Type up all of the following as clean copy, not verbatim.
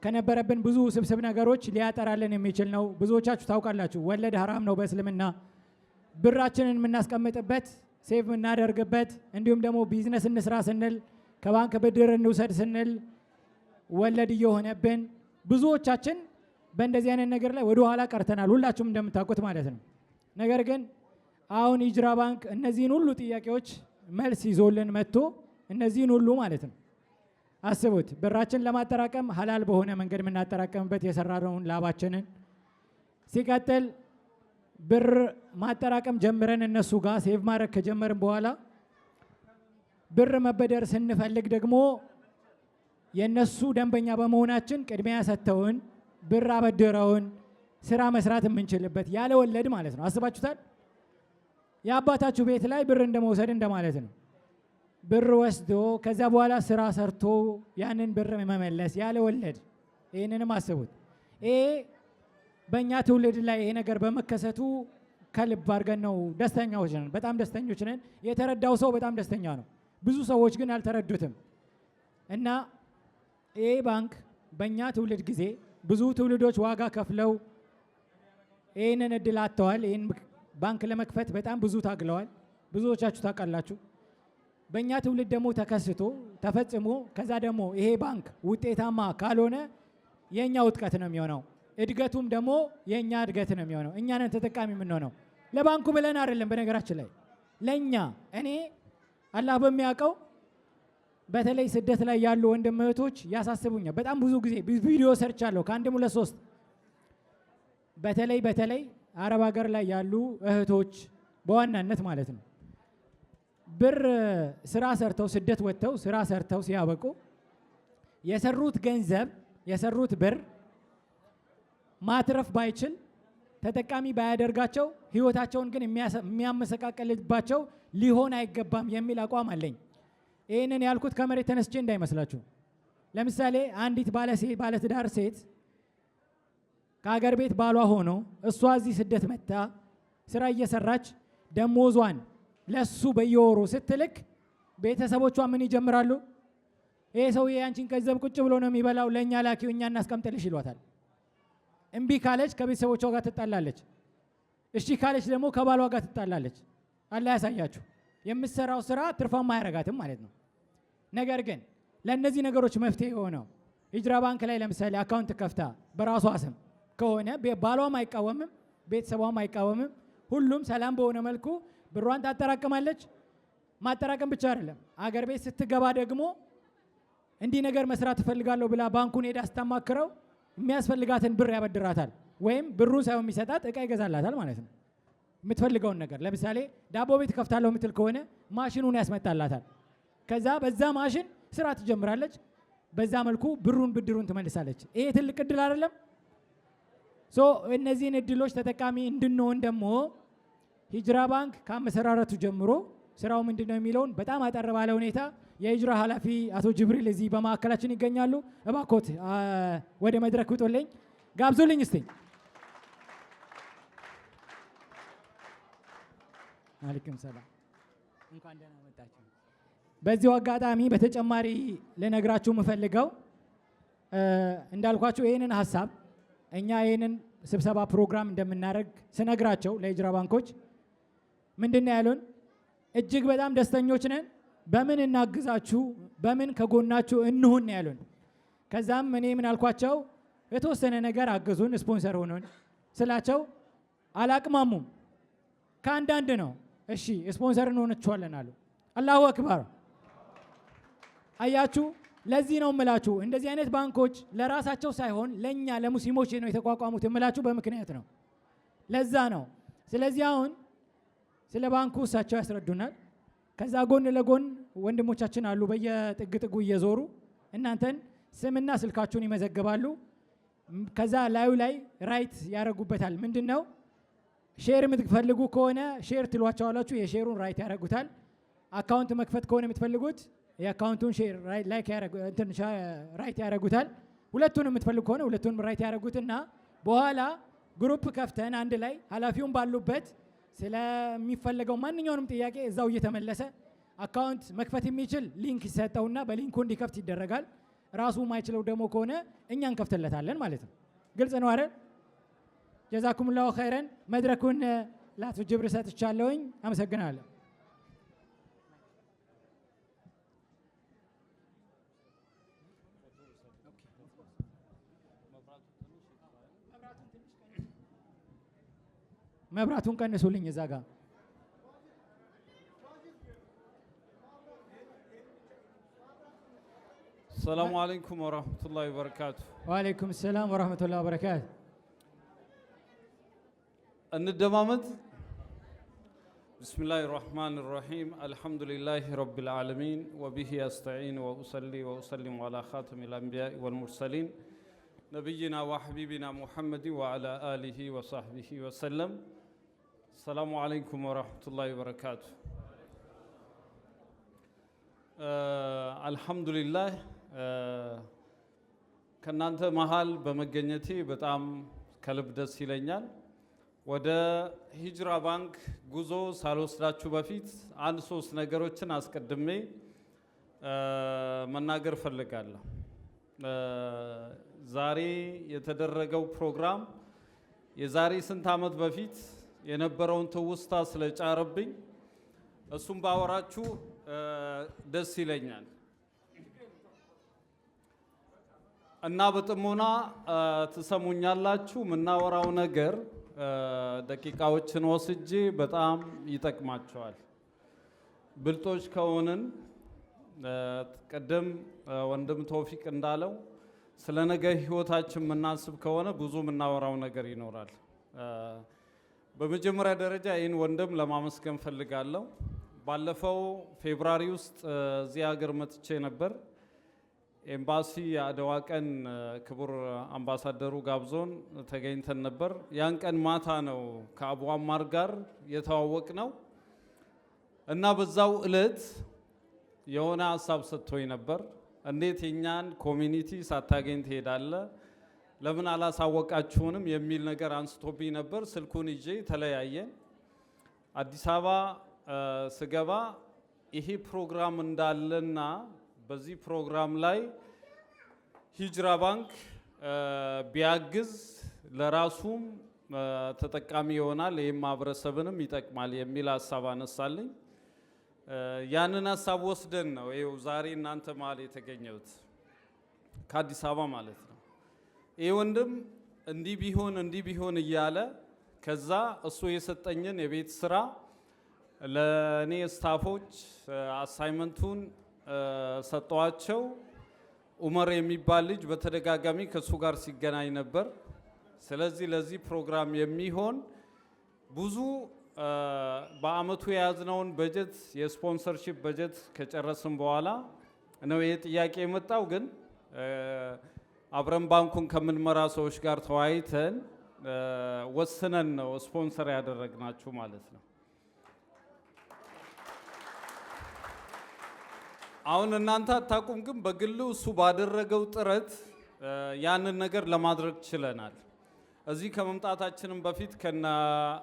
ከነበረብን ብዙ ስብስብ ነገሮች ሊያጠራልን የሚችል ነው። ብዙዎቻችሁ ታውቃላችሁ፣ ወለድ ሐራም ነው በእስልምና። ብራችንን የምናስቀምጥበት ሴቭ የምናደርግበት እንዲሁም ደግሞ ቢዝነስ እንስራ ስንል ከባንክ ብድር እንውሰድ ስንል ወለድ እየሆነብን ብዙዎቻችን በእንደዚህ አይነት ነገር ላይ ወደ ኋላ ቀርተናል፣ ሁላችሁም እንደምታውቁት ማለት ነው። ነገር ግን አሁን ሂጅራ ባንክ እነዚህን ሁሉ ጥያቄዎች መልስ ይዞልን መጥቶ እነዚህን ሁሉ ማለት ነው አስቡት፣ ብራችን ለማጠራቀም ሐላል በሆነ መንገድ የምናጠራቀምበት የሰራነውን ላባችንን ሲቀጥል ብር ማጠራቀም ጀምረን እነሱ ጋር ሴቭ ማድረግ ከጀመርን በኋላ ብር መበደር ስንፈልግ ደግሞ የነሱ ደንበኛ በመሆናችን ቅድሚያ ሰጥተውን ብር አበድረውን ስራ መስራት የምንችልበት ያለ ወለድ ማለት ነው። አስባችሁታል? የአባታችሁ ቤት ላይ ብር እንደመውሰድ እንደማለት ነው። ብር ወስዶ ከዛ በኋላ ስራ ሰርቶ ያንን ብር መመለስ ያለ ወለድ። ይህንንም አስቡት። ይሄ በእኛ ትውልድ ላይ ይሄ ነገር በመከሰቱ ከልብ አድርገን ነው ደስተኛዎች ነን፣ በጣም ደስተኞች ነን። የተረዳው ሰው በጣም ደስተኛ ነው። ብዙ ሰዎች ግን አልተረዱትም። እና ይሄ ባንክ በእኛ ትውልድ ጊዜ ብዙ ትውልዶች ዋጋ ከፍለው ይህንን እድል አጥተዋል። ይህን ባንክ ለመክፈት በጣም ብዙ ታግለዋል። ብዙዎቻችሁ ታውቃላችሁ። በእኛ ትውልድ ደግሞ ተከስቶ ተፈጽሞ ከዛ ደግሞ ይሄ ባንክ ውጤታማ ካልሆነ የእኛ ውጥቀት ነው የሚሆነው፣ እድገቱም ደግሞ የእኛ እድገት ነው የሚሆነው። እኛ ነን ተጠቃሚ የምንሆነው። ለባንኩ ብለን አይደለም። በነገራችን ላይ ለእኛ እኔ አላህ በሚያውቀው በተለይ ስደት ላይ ያሉ ወንድም እህቶች ያሳስቡኛል። በጣም ብዙ ጊዜ ቪዲዮ ሰርቻለሁ ከአንድም ሁለት ሶስት። በተለይ አረብ ሀገር ላይ ያሉ እህቶች በዋናነት ማለት ነው ብር ስራ ሰርተው ስደት ወጥተው ስራ ሰርተው ሲያበቁ የሰሩት ገንዘብ የሰሩት ብር ማትረፍ ባይችል ተጠቃሚ ባያደርጋቸው ህይወታቸውን ግን የሚያመሰቃቀልባቸው ሊሆን አይገባም የሚል አቋም አለኝ። ይህንን ያልኩት ከመሬት ተነስቼ እንዳይመስላችሁ። ለምሳሌ አንዲት ባለትዳር ሴት ከሀገር ቤት ባሏ ሆኖ እሷ እዚህ ስደት መጣ ስራ እየሰራች ደሞዟን ለሱ በየወሩ ስትልክ ቤተሰቦቿ ምን ይጀምራሉ? ይሄ ሰውዬ አንቺን ገንዘብ ቁጭ ብሎ ነው የሚበላው፣ ለእኛ ላኪው፣ እኛ እናስቀምጥልሽ ይሏታል። እምቢ ካለች ከቤተሰቦቿ ጋር ትጣላለች። እሺ ካለች ደግሞ ከባሏ ጋር ትጣላለች። አላህ ያሳያችሁ። የምትሰራው ስራ ትርፋማ አያረጋትም ማለት ነው። ነገር ግን ለእነዚህ ነገሮች መፍትሄ የሆነው ሂጅራ ባንክ ላይ ለምሳሌ አካውንት ከፍታ በራሷ ስም ከሆነ ባሏም አይቃወምም፣ ቤተሰቧም አይቃወምም። ሁሉም ሰላም በሆነ መልኩ ብሯን ታጠራቅማለች። ማጠራቀም ብቻ አይደለም፣ አገር ቤት ስትገባ ደግሞ እንዲህ ነገር መስራት እፈልጋለሁ ብላ ባንኩን ሄዳ ስታማክረው የሚያስፈልጋትን ብር ያበድራታል። ወይም ብሩን ሳይሆን የሚሰጣት እቃ ይገዛላታል ማለት ነው። የምትፈልገውን ነገር ለምሳሌ ዳቦ ቤት ከፍታለሁ የምትል ከሆነ ማሽኑን ያስመጣላታል። ከዛ በዛ ማሽን ስራ ትጀምራለች። በዛ መልኩ ብድሩን ትመልሳለች። ይሄ ትልቅ እድል አይደለም? እነዚህን እድሎች ተጠቃሚ እንድንሆን ደግሞ ሂጅራ ባንክ ከአመሰራረቱ ጀምሮ ስራው ምንድነው የሚለውን በጣም አጠር ባለ ሁኔታ የሂጅራ ኃላፊ አቶ ጅብሪል እዚህ በማዕከላችን ይገኛሉ። እባክዎት ወደ መድረክ ውጡልኝ፣ ጋብዙልኝ እስቲ። አለይኩም ሰላም፣ እንኳን ደህና መጣችሁ። በዚሁ አጋጣሚ በተጨማሪ ልነግራችሁ የምፈልገው እንዳልኳችሁ ይህንን ሀሳብ እኛ ይህንን ስብሰባ ፕሮግራም እንደምናደርግ ስነግራቸው ለሂጅራ ባንኮች ምንድነው ያሉን? እጅግ በጣም ደስተኞች ነን፣ በምን እናግዛችሁ፣ በምን ከጎናችሁ እንሁን ያሉን። ከዛም እኔ ምን አልኳቸው? የተወሰነ ነገር አግዙን፣ ስፖንሰር ሆኑን ስላቸው አላቅማሙም። ከአንዳንድ ነው እሺ ስፖንሰር እንሆናችኋለን አሉ። አላሁ አክበር። አያችሁ፣ ለዚህ ነው የምላችሁ እንደዚህ አይነት ባንኮች ለራሳቸው ሳይሆን ለኛ ለሙስሊሞች ነው የተቋቋሙት የምላችሁ በምክንያት ነው። ለዛ ነው። ስለዚህ አሁን ስለ ባንኩ እሳቸው ያስረዱናል። ከዛ ጎን ለጎን ወንድሞቻችን አሉ በየጥግ እየዞሩ እናንተን ስምና ስልካችሁን ይመዘግባሉ። ከዛ ላዩ ላይ ራይት ያደርጉበታል። ምንድነው ሼር የምትፈልጉ ከሆነ ሼር ትሏቸዋላችሁ፣ የሼሩን ራይት ያደርጉታል። አካውንት መክፈት ከሆነ የምትፈልጉት የአካውንቱን ሼር ራይት ያደርጉታል። ሁለቱን የምትፈልጉ ከሆነ ሁለቱን ራይት ያደርጉትና በኋላ ግሩፕ ከፍተን አንድ ላይ ኃላፊውን ባሉበት ስለሚፈልገው ማንኛውንም ጥያቄ እዛው እየተመለሰ አካውንት መክፈት የሚችል ሊንክ ይሰጠውና በሊንኩ እንዲከፍት ይደረጋል። ራሱ ማይችለው ደግሞ ከሆነ እኛ እንከፍተለታለን ማለት ነው። ግልጽ ነው አይደል? ጀዛኩሙላሁ ኸይረን። መድረኩን ለአቶ ጅብር ሰጥቻለሁኝ። አመሰግናለሁ። መብራቱን ቀንሱልኝ እዛ ጋር። السلام عليكم ورحمة الله وبركاته. وعليكم السلام ورحمة الله وبركاته. الندمامت. بسم الله الرحمن الرحيم. الحمد لله رب العالمين وبه أستعين وأصلي وأسلم على خاتم الأنبياء والمرسلين نبينا وحبيبنا محمد وعلى آله وصحبه وسلم. السلام عليكم ورحمة الله وبركاته. الحمد لله ከናንተ መሃል በመገኘቴ በጣም ከልብ ደስ ይለኛል። ወደ ሂጅራ ባንክ ጉዞ ሳልወስዳችሁ በፊት አንድ ሶስት ነገሮችን አስቀድሜ መናገር ፈልጋለሁ። ዛሬ የተደረገው ፕሮግራም የዛሬ ስንት ዓመት በፊት የነበረውን ትውስታ ስለጫረብኝ እሱም ባወራችሁ ደስ ይለኛል እና በጥሞና ትሰሙኛላችሁ። የምናወራው ነገር ደቂቃዎችን ወስጄ በጣም ይጠቅማቸዋል። ብልጦች ከሆንን ቀደም ወንድም ተውፊቅ እንዳለው ስለ ነገ ህይወታችን የምናስብ ከሆነ ብዙ የምናወራው ነገር ይኖራል። በመጀመሪያ ደረጃ ይህን ወንድም ለማመስገን ፈልጋለሁ። ባለፈው ፌብራሪ ውስጥ እዚህ ሀገር መጥቼ ነበር። ኤምባሲ የአድዋ ቀን ክቡር አምባሳደሩ ጋብዞን ተገኝተን ነበር። ያን ቀን ማታ ነው ከአቡ አማር ጋር የተዋወቅ ነው እና በዛው እለት የሆነ ሀሳብ ሰጥቶኝ ነበር። እንዴት የኛን ኮሚኒቲ ሳታገኝ ትሄዳለ? ለምን አላሳወቃችሁንም? የሚል ነገር አንስቶብኝ ነበር። ስልኩን ይዤ ተለያየን። አዲስ አበባ ስገባ ይሄ ፕሮግራም እንዳለና በዚህ ፕሮግራም ላይ ሂጅራ ባንክ ቢያግዝ ለራሱም ተጠቃሚ ይሆናል፣ ይህም ማህበረሰብንም ይጠቅማል የሚል ሀሳብ አነሳልኝ። ያንን ሀሳብ ወስደን ነው ይኸው ዛሬ እናንተ መሀል የተገኘሁት ከአዲስ አበባ ማለት ነው። ይህ ወንድም እንዲህ ቢሆን እያለ ከዛ እሱ የሰጠኝን የቤት ስራ ለእኔ ስታፎች አሳይመንቱን ሰጠዋቸው። ኡመር የሚባል ልጅ በተደጋጋሚ ከሱ ጋር ሲገናኝ ነበር። ስለዚህ ለዚህ ፕሮግራም የሚሆን ብዙ በአመቱ የያዝነውን በጀት የስፖንሰርሺፕ በጀት ከጨረስን በኋላ ነው ይሄ ጥያቄ የመጣው። ግን አብረን ባንኩን ከምንመራ ሰዎች ጋር ተወያይተን ወስነን ነው ስፖንሰር ያደረግናችሁ ማለት ነው። አሁን እናንተ አታውቁም፣ ግን በግሉ እሱ ባደረገው ጥረት ያንን ነገር ለማድረግ ችለናል። እዚህ ከመምጣታችንም በፊት ከነ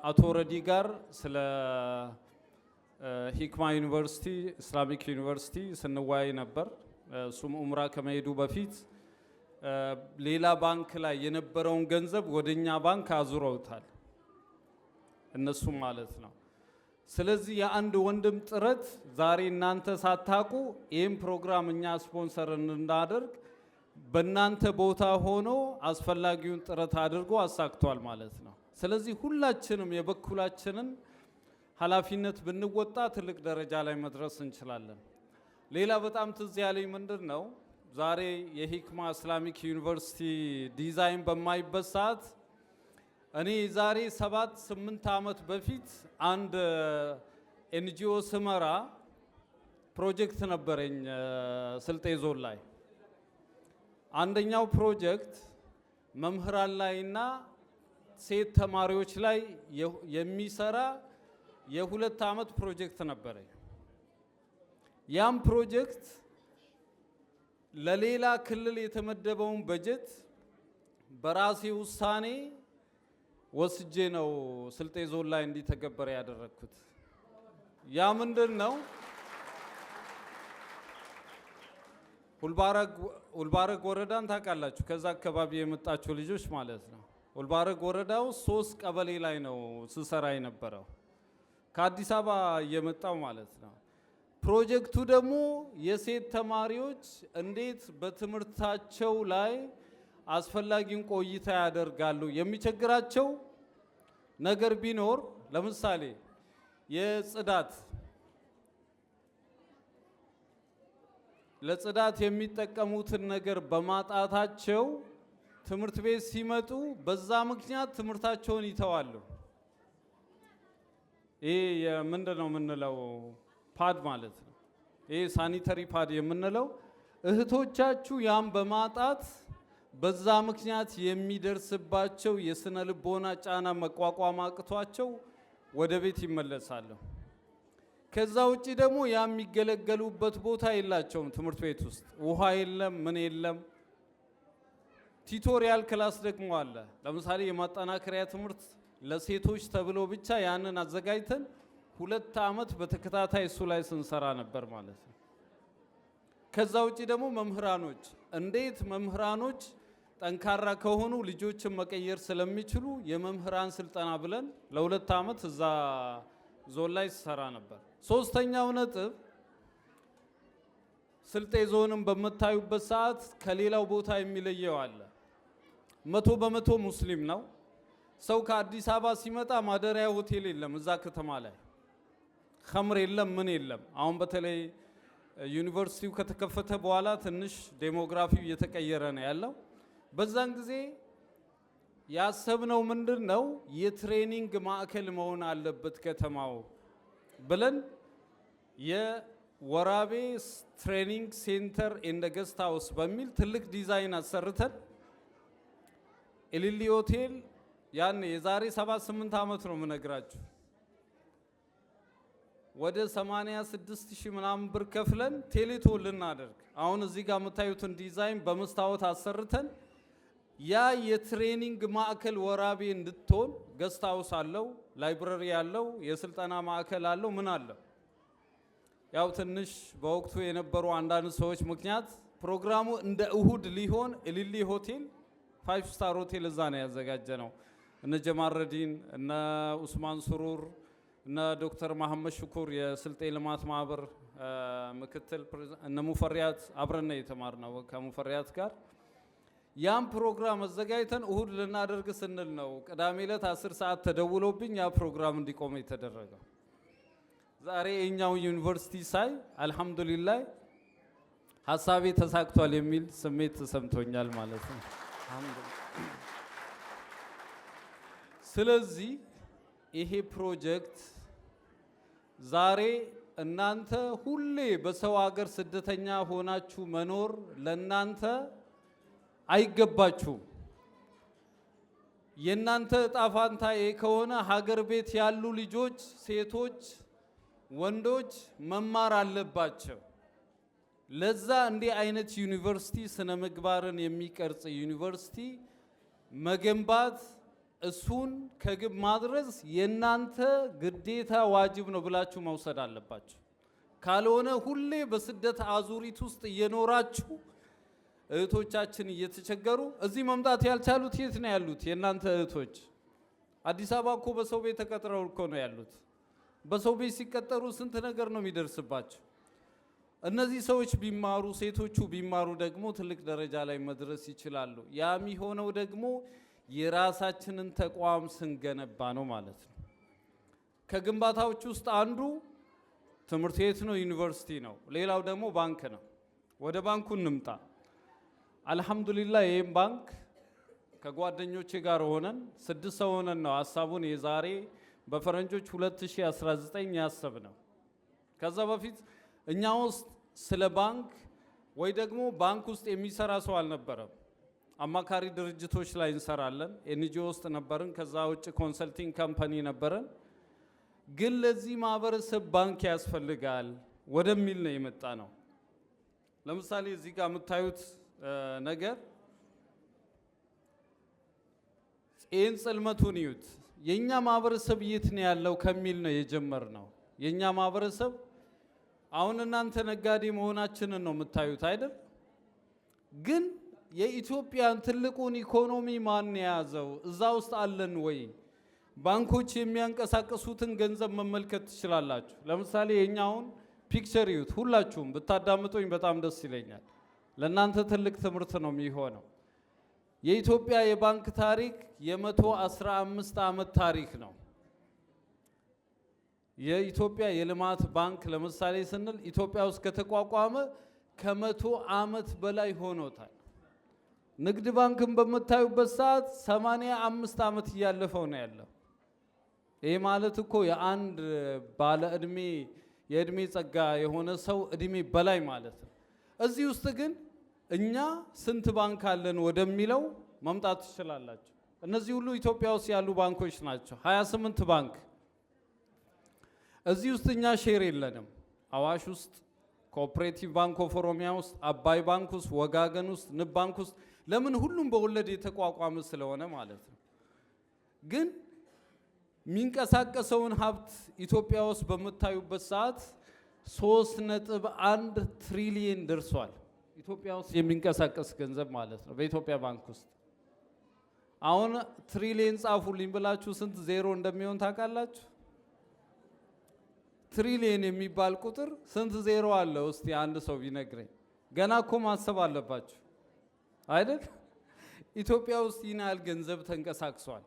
አቶ ረዲ ጋር ስለ ሂክማ ዩኒቨርሲቲ ኢስላሚክ ዩኒቨርሲቲ ስንወያይ ነበር። እሱም ኡምራ ከመሄዱ በፊት ሌላ ባንክ ላይ የነበረውን ገንዘብ ወደኛ ባንክ አዙረውታል እነሱም ማለት ነው። ስለዚህ የአንድ ወንድም ጥረት ዛሬ እናንተ ሳታቁ ይህም ፕሮግራም እኛ ስፖንሰር እንዳደርግ በእናንተ ቦታ ሆኖ አስፈላጊውን ጥረት አድርጎ አሳክቷል ማለት ነው። ስለዚህ ሁላችንም የበኩላችንን ኃላፊነት ብንወጣ ትልቅ ደረጃ ላይ መድረስ እንችላለን። ሌላ በጣም ትዝ ያለኝ ምንድን ነው፣ ዛሬ የሂክማ ኢስላሚክ ዩኒቨርሲቲ ዲዛይን በማይበት ሰዓት እኔ ዛሬ 7-8 ዓመት በፊት አንድ ኤንጂኦ ስመራ ፕሮጀክት ነበረኝ ስልጤ ዞን ላይ። አንደኛው ፕሮጀክት መምህራን ላይና ሴት ተማሪዎች ላይ የሚሰራ የ2 ዓመት ፕሮጀክት ነበረኝ። ያም ፕሮጀክት ለሌላ ክልል የተመደበውን በጀት በራሴ ውሳኔ ወስጄ ነው ስልጤ ዞን ላይ እንዲተገበረ ያደረግኩት። ያ ምንድን ነው? ኡልባረግ ወረዳን ታውቃላችሁ? ከዛ አካባቢ የመጣችሁ ልጆች ማለት ነው። ኡልባረግ ወረዳ ውስጥ 3 ቀበሌ ላይ ነው ስሰራ የነበረው ከአዲስ አበባ እየመጣው ማለት ነው። ፕሮጀክቱ ደግሞ የሴት ተማሪዎች እንዴት በትምህርታቸው ላይ አስፈላጊውን ቆይታ ያደርጋሉ። የሚቸግራቸው ነገር ቢኖር ለምሳሌ የጽዳት ለጽዳት የሚጠቀሙትን ነገር በማጣታቸው ትምህርት ቤት ሲመጡ በዛ ምክንያት ትምህርታቸውን ይተዋሉ። ይሄ ምንድነው የምንለው ፓድ ማለት ነው። ይሄ ሳኒተሪ ፓድ የምንለው እህቶቻችሁ ያም በማጣት በዛ ምክንያት የሚደርስባቸው የስነ ልቦና ጫና መቋቋም አቅቷቸው ወደ ቤት ይመለሳሉ። ከዛ ውጪ ደግሞ የሚገለገሉበት ቦታ የላቸውም። ትምህርት ቤት ውስጥ ውሃ የለም፣ ምን የለም። ቲቶሪያል ክላስ ደግሞ አለ። ለምሳሌ የማጠናከሪያ ትምህርት ለሴቶች ተብሎ ብቻ ያንን አዘጋጅተን 2 ዓመት በተከታታይ እሱ ላይ ስንሰራ ነበር ማለት ነው። ከዛ ውጪ ደግሞ መምህራኖች እንዴት መምህራኖች ጠንካራ ከሆኑ ልጆችን መቀየር ስለሚችሉ የመምህራን ስልጠና ብለን ለ2 ዓመት እዛ ዞን ላይ ሰራ ነበር። ሶስተኛው ነጥብ ስልጤ ዞንን በመታዩበት ሰዓት ከሌላው ቦታ የሚለየው አለ። 100% ሙስሊም ነው። ሰው ከአዲስ አበባ ሲመጣ ማደሪያ ሆቴል የለም። እዛ ከተማ ላይ ኸምር የለም፣ ምን የለም። አሁን በተለይ ዩኒቨርሲቲው ከተከፈተ በኋላ ትንሽ ዴሞግራፊው እየተቀየረ ነው ያለው። በዛን ጊዜ ያሰብነው ምንድነው የትሬኒንግ ማዕከል መሆን አለበት ከተማው ብለን የወራቤ ትሬኒንግ ሴንተር ኤንድ ገስት ሃውስ በሚል ትልቅ ዲዛይን አሰርተን ኤሊሊ ሆቴል ያን የዛሬ 78 ዓመት ነው የምነግራችሁ ወደ 86,000 ምናምን ብር ከፍለን ቴሌቶን ልናደርግ አሁን እዚህ ጋር የምታዩትን ዲዛይን በመስታወት አሰርተን ያ የትሬኒንግ ማዕከል ወራቤ እንድትሆን ገስት ሃውስ አለው፣ ላይብረሪ አለው፣ የስልጠና ማዕከል አለው፣ ምን አለው። ያው ትንሽ በወቅቱ የነበሩ አንዳንድ ሰዎች ምክንያት ፕሮግራሙ እንደ እሁድ ሊሆን ኤሊሊ ሆቴል 5 ስታር ሆቴል እዛ ነው ያዘጋጀ ነው። እነ ጀማረዲን እነ ኡስማን ሱሩር እነ ዶክተር መሐመድ ሽኩር የስልጤ ልማት ማህበር ምክትል ፕሬዝዳንት እነ ሙፈሪያት አብረን የተማርነው ከሙፈሪያት ጋር ያን ፕሮግራም አዘጋጅተን እሁድ ልናደርግ ስንል ነው ቅዳሜ ዕለት 10 ሰዓት ተደውሎብኝ ያ ፕሮግራም እንዲቆም የተደረገው። ዛሬ የኛው ዩኒቨርሲቲ ሳይ አልহামዱሊላህ ሐሳቤ ተሳክቷል የሚል ስሜት ተሰምቶኛል ማለት ነው። ስለዚህ ይሄ ፕሮጀክት ዛሬ እናንተ ሁሌ በሰው ሀገር ስደተኛ ሆናችሁ መኖር ለናንተ አይገባችሁም። የናንተ ዕጣ ፋንታ ከሆነ ሀገር ቤት ያሉ ልጆች፣ ሴቶች፣ ወንዶች መማር አለባቸው። ለዛ እንዲህ አይነት ዩኒቨርሲቲ ስነ ምግባርን የሚቀርጽ ዩኒቨርሲቲ መገንባት እሱን ከግብ ማድረስ የናንተ ግዴታ ዋጅብ ነው ብላችሁ መውሰድ አለባችሁ። ካልሆነ ሁሌ በስደት አዙሪት ውስጥ እየኖራችሁ እህቶቻችን እየተቸገሩ እዚህ መምጣት ያልቻሉት የት ነው ያሉት? የናንተ እህቶች አዲስ አበባ እኮ በሰው ቤት ተቀጥረው እኮ ነው ያሉት። በሰው ቤት ሲቀጠሩ ስንት ነገር ነው የሚደርስባቸው። እነዚህ ሰዎች ቢማሩ ሴቶቹ ቢማሩ ደግሞ ትልቅ ደረጃ ላይ መድረስ ይችላሉ። ያ የሚሆነው ደግሞ የራሳችንን ተቋም ስንገነባ ነው ማለት ነው። ከግንባታዎች ውስጥ አንዱ ትምህርት ቤት ነው፣ ዩኒቨርሲቲ ነው። ሌላው ደግሞ ባንክ ነው። ወደ ባንኩ እንምጣ። አልহামዱሊላህ ይሄን ባንክ ከጓደኞቼ ጋር ሆነን 6 ሰው ሆነን ነው ሐሳቡን የዛሬ በፈረንጆች 2019 ያሰብነው። ከዛ በፊት እኛ ውስጥ ስለ ባንክ ወይ ደግሞ ባንክ ውስጥ የሚሰራ ሰው አልነበረም። አማካሪ ድርጅቶች ላይ እንሰራለን፣ ኤንጂኦ ውስጥ ነበርን። ከዛ ውጭ ኮንሰልቲንግ ካምፓኒ ነበረን። ግን ለዚህ ማህበረሰብ ባንክ ያስፈልጋል ወደሚል ነው የመጣ ነው። ለምሳሌ እዚህ ጋር የምታዩት ነገር ይህን ጽልመቱን ይዩት። የኛ ማህበረሰብ የት ነው ያለው ከሚል ነው የጀመርነው። የኛ ማህበረሰብ አሁን እናንተ ነጋዴ መሆናችንን ነው የምታዩት አይደል? ግን የኢትዮጵያን ትልቁን ኢኮኖሚ ማን ያዘው? እዛ ውስጥ አለን ወይ? ባንኮች የሚያንቀሳቅሱትን ገንዘብ መመልከት ትችላላችሁ። ለምሳሌ የኛውን ፒክቸር ይዩት። ሁላችሁም ብታዳምጡኝ በጣም ደስ ይለኛል። ለእናንተ ትልቅ ትምህርት ነው የሚሆነው። የኢትዮጵያ የባንክ ታሪክ የ115 ዓመት ታሪክ ነው። የኢትዮጵያ የልማት ባንክ ለምሳሌ ስንል ኢትዮጵያ ውስጥ ከተቋቋመ ከ100 ዓመት በላይ ሆኖታል። ንግድ ባንክን በምታዩበት ሰዓት 85 ዓመት እያለፈው ነው ያለው። ይህ ማለት እኮ የአንድ ባለ እድሜ የእድሜ ጸጋ የሆነ ሰው እድሜ በላይ ማለት ነው። እዚህ ውስጥ ግን እኛ ስንት ባንክ አለን ወደሚለው መምጣት ትችላላችሁ። እነዚህ ሁሉ ኢትዮጵያ ውስጥ ያሉ ባንኮች ናቸው። 28 ባንክ። እዚህ ውስጥ እኛ ሼር የለንም። አዋሽ ውስጥ፣ ኮኦፕሬቲቭ ባንክ ኦፍ ኦሮሚያ ውስጥ፣ አባይ ባንክ ውስጥ፣ ወጋገን ውስጥ፣ ንብ ባንክ ውስጥ። ለምን? ሁሉም በወለድ የተቋቋመ ስለሆነ ማለት ነው። ግን የሚንቀሳቀሰውን ሀብት ኢትዮጵያ ውስጥ በምታዩበት ሰዓት 3.1 ትሪሊየን ደርሷል። ኢትዮጵያ ውስጥ የሚንቀሳቀስ ገንዘብ ማለት ነው በኢትዮጵያ ባንክ ውስጥ። አሁን ትሪሊየን ጻፉልኝ ብላችሁ ስንት ዜሮ እንደሚሆን ታውቃላችሁ? ትሪሊየን የሚባል ቁጥር ስንት ዜሮ አለው? እስቲ አንድ ሰው ቢነግረኝ። ገና እኮ ማሰብ አለባችሁ አይደል? ኢትዮጵያ ውስጥ ይህን ያህል ገንዘብ ተንቀሳቅሷል።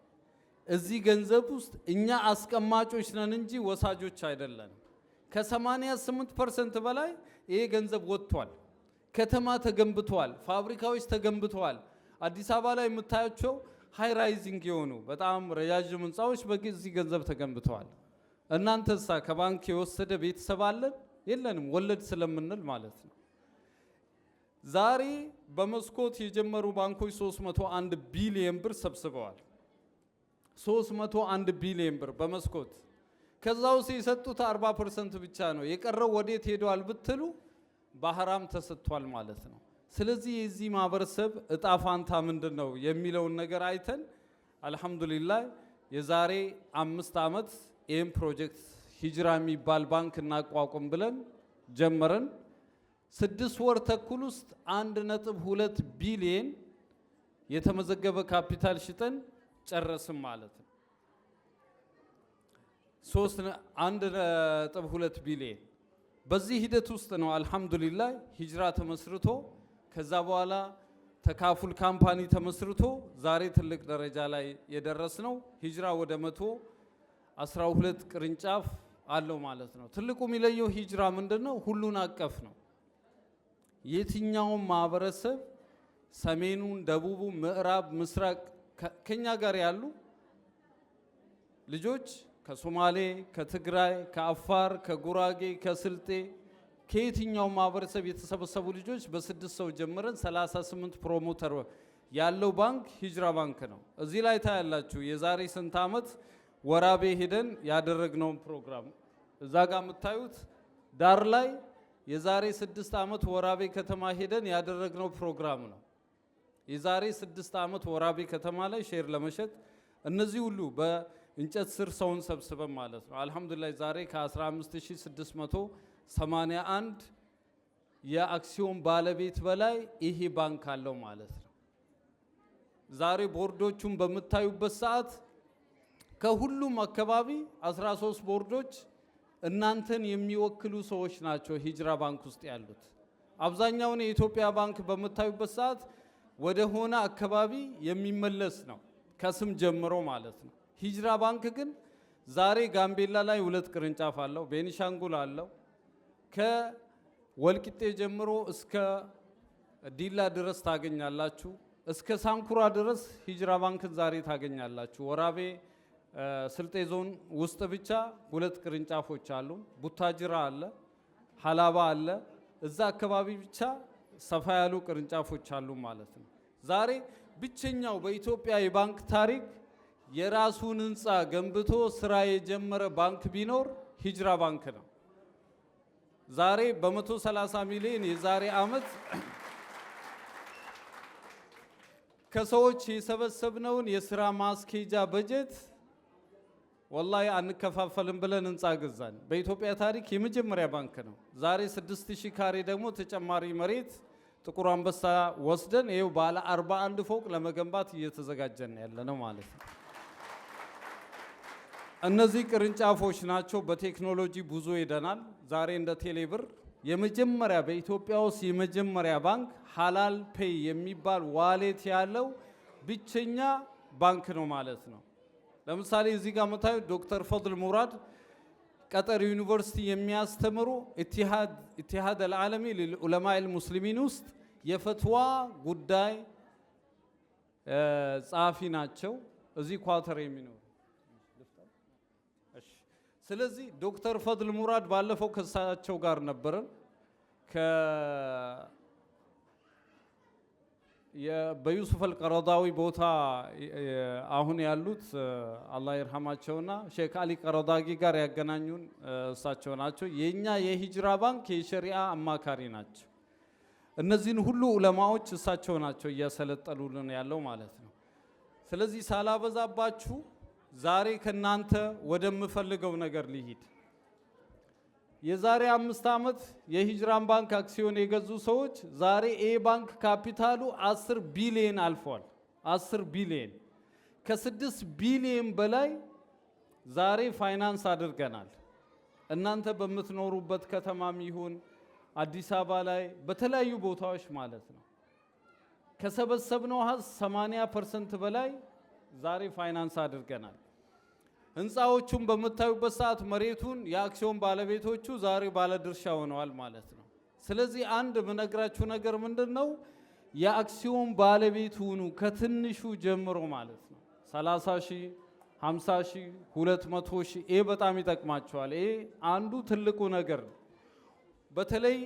እዚህ ገንዘብ ውስጥ እኛ አስቀማጮች ነን እንጂ ወሳጆች አይደለንም። ከ88% በላይ ይሄ ገንዘብ ወጥቷል። ከተማ ተገንብቷል። ፋብሪካዎች ተገንብተዋል። አዲስ አበባ ላይ የምታያቸው ሃይ ራይዚንግ የሆኑ በጣም ረጃጅም ህንፃዎች በዚህ ገንዘብ ተገንብተዋል። እናንተሳ ከባንክ የወሰደ ቤተሰብ አለን? የለንም፣ ወለድ ስለምንል ማለት ነው። ዛሬ በመስኮት የጀመሩ ባንኮች 301 ቢሊየን ብር ሰብስበዋል። 301 ቢሊየን ብር በመስኮት። ከዛ ውስጥ የሰጡት 40% ብቻ ነው። የቀረው ወዴት ሄደዋል ብትሉ በሐራም ተሰጥቷል ማለት ነው። ስለዚህ የዚህ ማህበረሰብ እጣ ፋንታ ምንድን ነው የሚለውን ነገር አይተን አልሐምዱሊላህ የዛሬ 5 ዓመት ይህም ፕሮጀክት ሂጅራ የሚባል ባንክ እናቋቁም ብለን ጀመረን። 6 ወር ተኩል ውስጥ 1.2 ቢሊየን የተመዘገበ ካፒታል ሽጠን ጨረስም ማለት ነው። 1.2 ቢሊየን በዚህ ሂደት ውስጥ ነው አልሐምዱሊላህ ሂጅራ ተመስርቶ ከዛ በኋላ ተካፉል ካምፓኒ ተመስርቶ ዛሬ ትልቅ ደረጃ ላይ የደረስ ነው። ሂጅራ ወደ 112 ቅርንጫፍ አለው ማለት ነው። ትልቁ የሚለየው ሂጅራ ምንድነው? ሁሉን አቀፍ ነው። የትኛውም ማህበረሰብ ሰሜኑን፣ ደቡቡ፣ ምዕራብ፣ ምስራቅ ከኛ ጋር ያሉ ልጆች ከሶማሌ፣ ከትግራይ፣ ከአፋር፣ ከጉራጌ፣ ከስልጤ ከየትኛው ማህበረሰብ የተሰበሰቡ ልጆች በ6 ሰው ጀምረን 38 ፕሮሞተር ያለው ባንክ ሂጅራ ባንክ ነው። እዚህ ላይ ታያላችሁ የዛሬ ስንት ዓመት ወራቤ ሄደን ያደረግነውን ፕሮግራም እዛ ጋር የምታዩት ዳር ላይ የዛሬ 6 ዓመት ወራቤ ከተማ ሄደን ያደረግነው ፕሮግራም ነው። የዛሬ 6 ዓመት ወራቤ ከተማ ላይ ሼር ለመሸጥ እነዚህ ሁሉ በእንጨት ስር ሰውን ሰብስበን ማለት ነው። አልሐምዱሊላህ ዛሬ ከ15681 የአክሲዮን ባለቤት በላይ ይሄ ባንክ አለው ማለት ነው። ዛሬ ቦርዶቹን በምታዩበት ሰዓት ከሁሉም አካባቢ 13 ቦርዶች እናንተን የሚወክሉ ሰዎች ናቸው ሂጅራ ባንክ ውስጥ ያሉት። አብዛኛውን የኢትዮጵያ ባንክ በምታዩበት ሰዓት ወደ ሆነ አካባቢ የሚመለስ ነው ከስም ጀምሮ ማለት ነው። ሂጅራ ባንክ ግን ዛሬ ጋምቤላ ላይ 2 ቅርንጫፍ አለው፣ ቤኒሻንጉል አለው። ከወልቂጤ ጀምሮ እስከ ዲላ ድረስ ታገኛላችሁ። እስከ ሳንኩራ ድረስ ሂጅራ ባንክን ዛሬ ታገኛላችሁ። ወራቤ ስልጤ ዞን ውስጥ ብቻ 2 ቅርንጫፎች አሉ። ቡታጅራ አለ፣ ሀላባ አለ። እዛ አካባቢ ብቻ ሰፋ ያሉ ቅርንጫፎች አሉ ማለት ነው። ዛሬ ብቸኛው በኢትዮጵያ የባንክ ታሪክ የራሱን ህንፃ ገንብቶ ስራ የጀመረ ባንክ ቢኖር ሂጅራ ባንክ ነው። ዛሬ በ130 ሚሊዮን የዛሬ ዓመት ከሰዎች የሰበሰብነውን የስራ ማስኬጃ በጀት ወላሂ አንከፋፈልም ብለን ህንፃ ገዛን። በኢትዮጵያ ታሪክ የመጀመሪያ ባንክ ነው። ዛሬ 6000 ካሬ ደግሞ ተጨማሪ መሬት ጥቁር አንበሳ ወስደን ይኸው ባለ 41 ፎቅ ለመገንባት እየተዘጋጀን ያለነው ማለት ነው። እነዚህ ቅርንጫፎች ናቸው። በቴክኖሎጂ ብዙ ሄደናል። ዛሬ እንደ ቴሌብር የመጀመሪያ በኢትዮጵያ ውስጥ የመጀመሪያ ባንክ ሃላል ፔይ የሚባል ዋሌት ያለው ብቸኛ ባንክ ነው ማለት ነው። ለምሳሌ እዚህ ጋር የምታዩት ዶክተር ፈድል ሙራድ ቀጠር ዩኒቨርሲቲ የሚያስተምሩ ኢቲሃድ አልዓለሚ ለዑለማ አልሙስሊሚን ውስጥ የፈትዋ ጉዳይ ጸሐፊ ናቸው። እዚህ ኳተር የሚኖሩ ስለዚህ ዶክተር ፈድል ሙራድ ባለፈው ከሳቸው ጋር ነበረን በዩሱፍ አልቀረዳዊ ቦታ አሁን ያሉት አላህ ይርሐማቸውና ሼክ አሊ ቀረዳጊ ጋር ያገናኙን እሳቸው ናቸው። የኛ የሂጅራ ባንክ የሸሪዓ አማካሪ ናቸው። እነዚህን ሁሉ ዑለማዎች እሳቸው ናቸው እያሰለጠሉልን ያለው ማለት ነው። ስለዚህ ሳላበዛባችሁ ዛሬ ከናንተ ወደምፈልገው ነገር ልሂድ። የዛሬ 5 ዓመት የሂጅራን ባንክ አክሲዮን የገዙ ሰዎች ዛሬ ባንክ ካፒታሉ 10 ቢሊዮን አልፏል። 10 ቢሊዮን ከ6 ቢሊዮን በላይ ዛሬ ፋይናንስ አድርገናል። እናንተ በምትኖሩበት ከተማም ይሁን አዲስ አበባ ላይ በተለያዩ ቦታዎች ማለት ነው። ከሰበሰብነው 80% በላይ ዛሬ ፋይናንስ አድርገናል። ህንፃዎቹን በምታዩበት ሰዓት መሬቱን የአክሲዮን ባለቤቶቹ ዛሬ ባለድርሻ ሆነዋል ማለት ነው። ስለዚህ አንድ የምነግራችሁ ነገር ምንድነው? የአክሲዮን ባለቤት ሁኑ ከትንሹ ጀምሮ ማለት ነው። 30 ሺህ፣ 50 ሺህ፣ 200 ሺህ ይሄ በጣም ይጠቅማቸዋል። ይሄ አንዱ ትልቁ ነገር ነው። በተለይ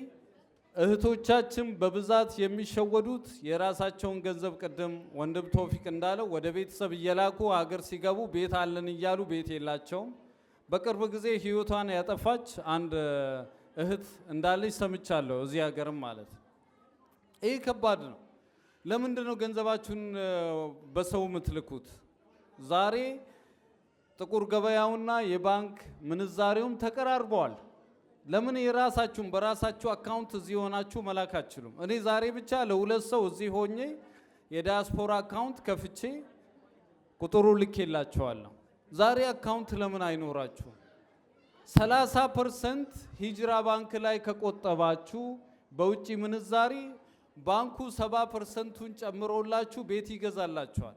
እህቶቻችን በብዛት የሚሸወዱት የራሳቸውን ገንዘብ ቅድም ወንድም ቶፊቅ እንዳለው ወደ ቤተሰብ እየላኩ ሀገር ሲገቡ ቤት አለን እያሉ ቤት የላቸውም። በቅርብ ጊዜ ህይወቷን ያጠፋች አንድ እህት እንዳለች ሰምቻለሁ፣ እዚህ ሀገርም ማለት ነው። ይህ ከባድ ነው። ለምንድን ነው ገንዘባችሁን በሰው የምትልኩት? ዛሬ ጥቁር ገበያውና የባንክ ምንዛሬውም ተቀራርበዋል። ለምን የራሳችሁን በራሳችሁ አካውንት እዚህ ሆናችሁ መላክ አትችሉም? እኔ ዛሬ ብቻ ለሁለት ሰው እዚህ ሆኜ የዲያስፖራ አካውንት ከፍቼ ቁጥሩ ልኬላችኋለሁ። ዛሬ አካውንት ለምን አይኖራችሁ? 30% ሂጅራ ባንክ ላይ ከቆጠባችሁ በውጪ ምንዛሪ ባንኩ 70%ቱን ጨምሮላችሁ ቤት ይገዛላችኋል።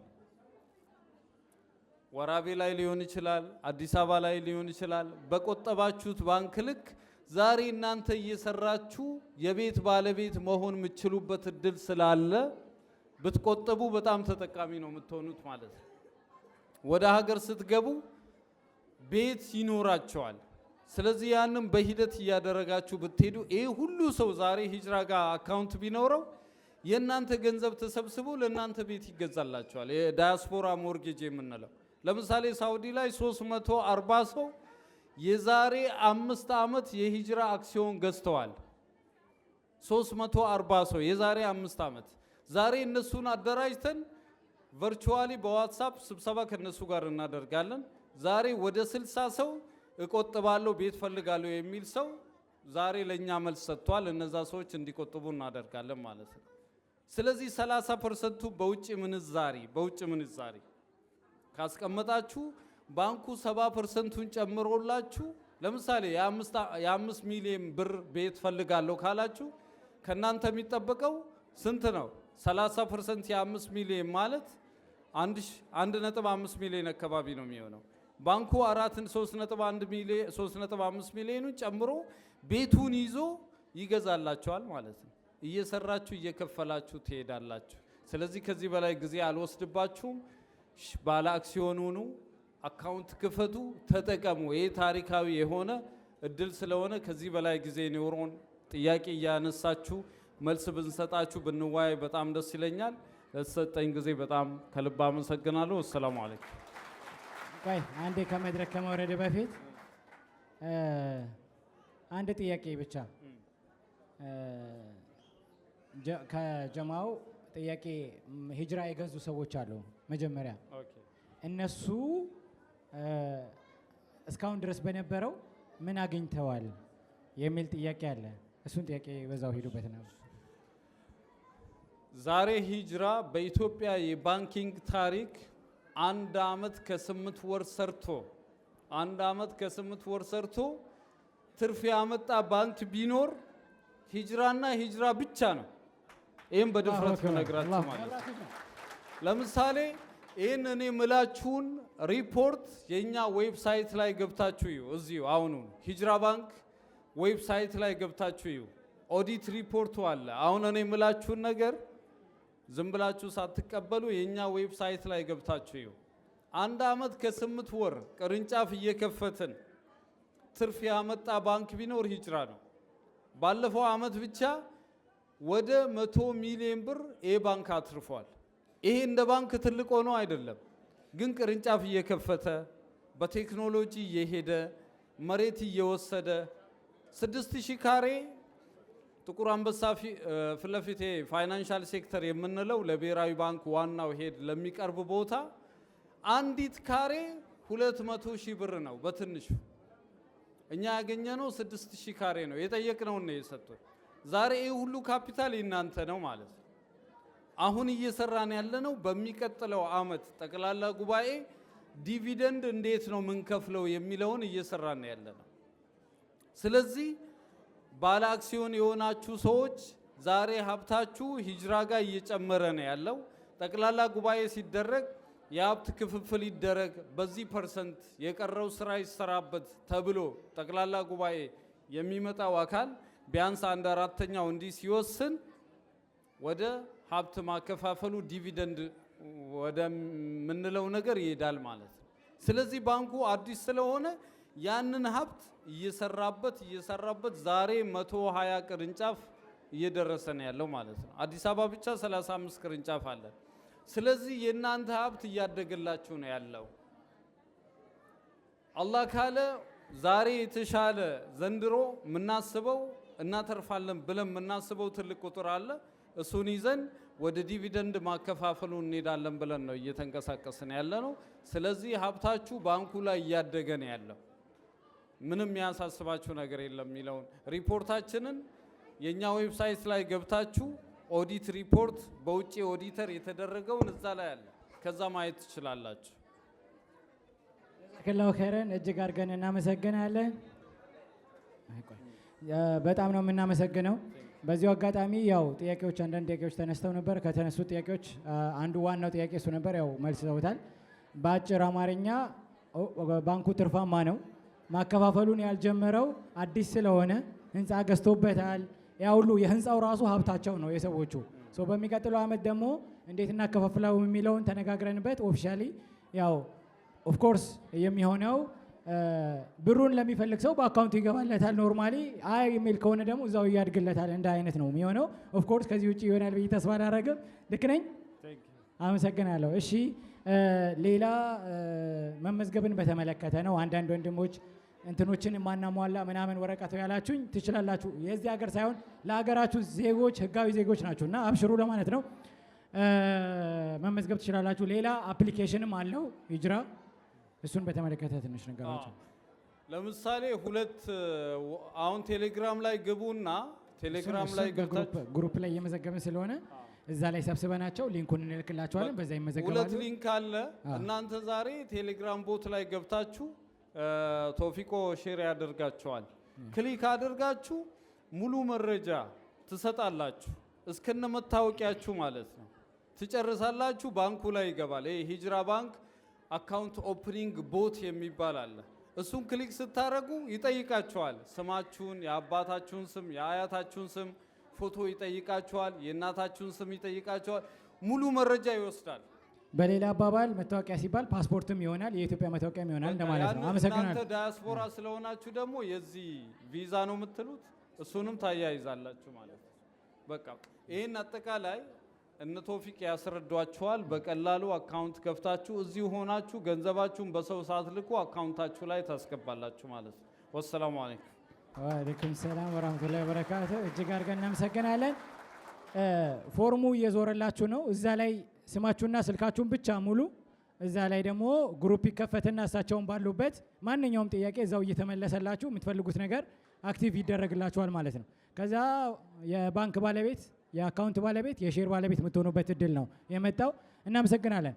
ወራቤ ላይ ሊሆን ይችላል፣ አዲስ አበባ ላይ ሊሆን ይችላል። በቆጠባችሁት ባንክ ልክ ዛሬ እናንተ እየሰራችሁ የቤት ባለቤት መሆን የምትችሉበት እድል ስላለ ብትቆጥቡ በጣም ተጠቃሚ ነው የምትሆኑት ማለት ነው። ወደ ሀገር ስትገቡ ቤት ይኖራቸዋል። ስለዚህ ያንን በሂደት እያደረጋችሁ ብትሄዱ ይሄ ሁሉ ሰው ዛሬ ሂጅራ ጋር አካውንት ቢኖረው የእናንተ ገንዘብ ተሰብስቦ ለእናንተ ቤት ይገዛላቸዋል። የዳያስፖራ ሞርጌጅ የምንለው ለምሳሌ ሳውዲ ላይ 340 ሰው የዛሬ 5 ዓመት የሂጅራ አክሲዮን ገዝተዋል። 340 ሰው የዛሬ 5 ዓመት። ዛሬ እነሱን አደራጅተን ቨርቹዋሊ በዋትሳፕ ስብሰባ ከነሱ ጋር እናደርጋለን። ዛሬ ወደ 60 ሰው እቆጥባለሁ ቤት ፈልጋለሁ የሚል ሰው ዛሬ ለኛ መልስ ሰጥቷል። እነዛ ሰዎች እንዲቆጥቡ እናደርጋለን ማለት ነው። ስለዚህ 30%ቱ በውጭ ምንዛሪ ካስቀመጣችሁ ባንኩ 70%ቱን ጨምሮላችሁ ለምሳሌ የ5 ሚሊዮን ብር ቤት ፈልጋለሁ ካላችሁ ከናንተ የሚጠበቀው ስንት ነው? 30% የ5 ሚሊዮን ማለት 1.5 ሚሊዮን አካባቢ ነው የሚሆነው። ባንኩ 3.5 ሚሊዮኑን ጨምሮ ቤቱን ይዞ ይገዛላችኋል ማለት ነው። እየሰራችሁ እየከፈላችሁ ትሄዳላችሁ። ስለዚህ ከዚህ በላይ ጊዜ አልወስድባችሁም። ባለ አክሲዮን ሁኑ፣ አካውንት ክፈቱ፣ ተጠቀሙ። ይህ ታሪካዊ የሆነ እድል ስለሆነ ከዚህ በላይ ጊዜ ኖሮን ጥያቄ እያነሳችሁ መልስ ብንሰጣችሁ ብንወያይ በጣም ደስ ይለኛል። ለተሰጠኝ ጊዜ በጣም ከልብ አመሰግናለሁ። አሰላሙ አለይኩም። ቆይ አንዴ ከመድረክ ከመውረድ በፊት አንድ ጥያቄ ብቻ ከጀማው ጥያቄ ሂጅራ የገዙ ሰዎች አሉ። መጀመሪያ እነሱ እስካሁን ድረስ በነበረው ምን አግኝተዋል የሚል ጥያቄ አለ። እሱን ጥያቄ በዛው ሄዱበት ነው። ዛሬ ሂጅራ በኢትዮጵያ የባንኪንግ ታሪክ 1 ዓመት ከ8 ወር ሰርቶ ትርፍ ያመጣ ባንክ ቢኖር ሂጅራና ሂጅራ ብቻ ነው። ይህም በድፍረት ነግራችሁ ማለት ነው። ለምሳሌ ይህን እኔ ምላችሁን ሪፖርት የኛ ዌብሳይት ላይ ገብታችሁ እዩ። እዚሁ አሁኑ ሂጅራ ባንክ ዌብሳይት ላይ ገብታችሁ እዩ። ኦዲት ሪፖርቱ አለ። አሁን እኔ ምላችሁን ነገር ዝም ብላችሁ ሳትቀበሉ የኛ ዌብሳይት ላይ ገብታችሁ እዩ። 1 ዓመት ከ8 ወር ቅርንጫፍ እየከፈትን ትርፍ ያመጣ ባንክ ቢኖር ሂጅራ ነው። ባለፈው ዓመት ብቻ ወደ 100 ሚሊዮን ብር ባንክ አትርፏል። ይሄ እንደ ባንክ ትልቅ ሆኖ አይደለም፣ ግን ቅርንጫፍ እየከፈተ በቴክኖሎጂ እየሄደ መሬት እየወሰደ 6000 ካሬ ጥቁር አንበሳ ፊት ለፊት ፋይናንሻል ሴክተር የምንለው ለብሔራዊ ባንክ ዋናው ሄድ ለሚቀርብ ቦታ አንዲት ካሬ 200,000 ብር ነው በትንሹ። እኛ ያገኘነው 6000 ካሬ ነው። የጠየቅነው ነው የሰጡት። ዛሬ ይህ ሁሉ ካፒታል እናንተ ነው ማለት ነው። አሁን እየሰራን ያለነው በሚቀጥለው ዓመት ጠቅላላ ጉባኤ ዲቪደንድ እንዴት ነው ምንከፍለው የሚለውን እየሰራን ያለነው። ስለዚህ ባለ አክሲዮን የሆናችሁ ሰዎች ዛሬ ሀብታችሁ ሂጅራ ጋር እየጨመረ ነው ያለው። ጠቅላላ ጉባኤ ሲደረግ የሀብት ክፍፍል ይደረግ፣ በዚህ ፐርሰንት የቀረው ስራ ይሰራበት ተብሎ ጠቅላላ ጉባኤ የሚመጣው አካል ቢያንስ 1/4ኛው እንዲህ ሲወስን ወደ ሀብት ማከፋፈሉ ዲቪደንድ ወደምንለው ነገር ይሄዳል ማለት ነው። ስለዚህ ባንኩ አዲስ ስለሆነ ያንን ሀብት እየሰራበት ዛሬ 120 ቅርንጫፍ እየደረሰ ነው ያለው ማለት ነው። አዲስ አበባ ብቻ 35 ቅርንጫፍ አለ። ስለዚህ የእናንተ ሀብት እያደገላችሁ ነው ያለው። አላህ ካለ ዛሬ የተሻለ ዘንድሮ የምናስበው እናተርፋለን ብለን የምናስበው ትልቅ ቁጥር አለ። እሱን ይዘን ወደ ዲቪደንድ ማከፋፈሉ እንሄዳለን ብለን ነው እየተንቀሳቀስን ያለ ነው። ስለዚህ ሀብታችሁ ባንኩ ላይ እያደገ ነው ያለው። ምንም ያሳስባችሁ ነገር የለም የሚለውን ሪፖርታችንን የኛ ዌብሳይት ላይ ገብታችሁ ኦዲት ሪፖርት በውጪ ኦዲተር የተደረገውን እዛ ላይ አለ። ከዛ ማየት ትችላላችሁ። ጀዛከላሁ ኸይረን እጅግ አድርገን እናመሰግናለን። በጣም ነው የምናመሰግነው። በዚሁ አጋጣሚ ያው አንዳንድ ጥያቄዎች ተነስተው ነበር። ከተነሱ ጥያቄዎች አንዱ ዋናው ጥያቄ እሱ ነበር። ያው መልስ ሰውታል። በአጭር አማርኛ ባንኩ ትርፋማ ነው። ማከፋፈሉን ያልጀመረው አዲስ ስለሆነ ህንፃ ገዝቶበታል። ያ ሁሉ የህንፃው ራሱ ሀብታቸው ነው የሰዎቹ። በሚቀጥለው ዓመት ደግሞ እንዴት እናከፋፍለው የሚለውን ተነጋግረንበት ኦፊሻሊ ያው ኦፍኮርስ የሚሆነው ብሩን ለሚፈልግ ሰው በአካውንቱ ይገባለታል። ኖርማሊ አይ የሚል ከሆነ ደግሞ እዛው እያድግለታል። እንደ አይነት ነው የሚሆነው። ኦፍኮርስ ከዚህ ውጭ ይሆናል ብዬ ተስፋ አላደርግም። ልክ ነኝ? አመሰግናለሁ። እሺ ሌላ መመዝገብን በተመለከተ ነው። አንዳንድ ወንድሞች እንትኖችን ማናሟላ ምናምን ወረቀቱ ያላችሁኝ ትችላላችሁ። የዚህ ሀገር ሳይሆን ለሀገራችሁ ዜጎች ህጋዊ ዜጎች ናችሁ እና አብሽሩ ለማለት ነው። መመዝገብ ትችላላችሁ። ሌላ አፕሊኬሽንም አለው ሂጅራ። እሱን በተመለከተ ትንሽ ነገሮች ለምሳሌ አሁን ቴሌግራም ላይ ግቡና ቴሌግራም ላይ ግሩፕ ላይ እየመዘገብን ስለሆነ እዛ ላይ ሰብስበናቸው ሊንኩን እንልክላቸዋለን። በዛ ይመዘገባሉ። 2 ሊንክ አለ። እናንተ ዛሬ ቴሌግራም ቦት ላይ ገብታችሁ ቶፊቆ ሼር ያደርጋችኋል። ክሊክ አድርጋችሁ ሙሉ መረጃ ትሰጣላችሁ እስከነ መታወቂያችሁ ማለት ነው። ትጨርሳላችሁ። ባንኩ ላይ ይገባል። ይሄ ሂጅራ ባንክ አካውንት ኦፕኒንግ ቦት የሚባል አለ። እሱን ክሊክ ስታረጉ ይጠይቃችኋል። ስማችሁን፣ የአባታችሁን ስም፣ የአያታችሁን ስም ፎቶ ይጠይቃችኋል። የእናታችሁን ስም ይጠይቃችኋል። ሙሉ መረጃ ይወስዳል። በሌላ አባባል መታወቂያ ሲባል ፓስፖርትም ይሆናል፣ የኢትዮጵያ መታወቂያም ይሆናል እንደማለት ነው። አመሰግናለሁ። እናንተ ዳያስፖራ ስለሆናችሁ ደግሞ የዚህ ቪዛ ነው የምትሉት፣ እሱንም ታያይዛላችሁ ማለት ነው። በቃ ይህን አጠቃላይ እነ ቶፊቅ ያስረዷችኋል። በቀላሉ አካውንት ከፍታችሁ እዚሁ ሆናችሁ ገንዘባችሁን በሰው ሳትልኩ አካውንታችሁ ላይ ታስገባላችሁ ማለት ነው። ወሰላሙ አለይኩም። ወአለይኩም ሰላም ወራህመቱላሂ ወበረካቱ። እጅግ አድርገን እናመሰግናለን። ፎርሙ እየዞረላችሁ ነው። እዛ ላይ ስማችሁና ስልካችሁን ብቻ ሙሉ። እዛ ላይ ደግሞ ግሩፕ ይከፈትና እሳቸውን ባሉበት ማንኛውም ጥያቄ እዛው እየተመለሰላችሁ የምትፈልጉት ነገር አክቲቭ ይደረግላችኋል ማለት ነው። ከዛ የባንክ ባለቤት የአካውንት ባለቤት የሼር ባለቤት የምትሆኑበት እድል ነው የመጣው። እናመሰግናለን።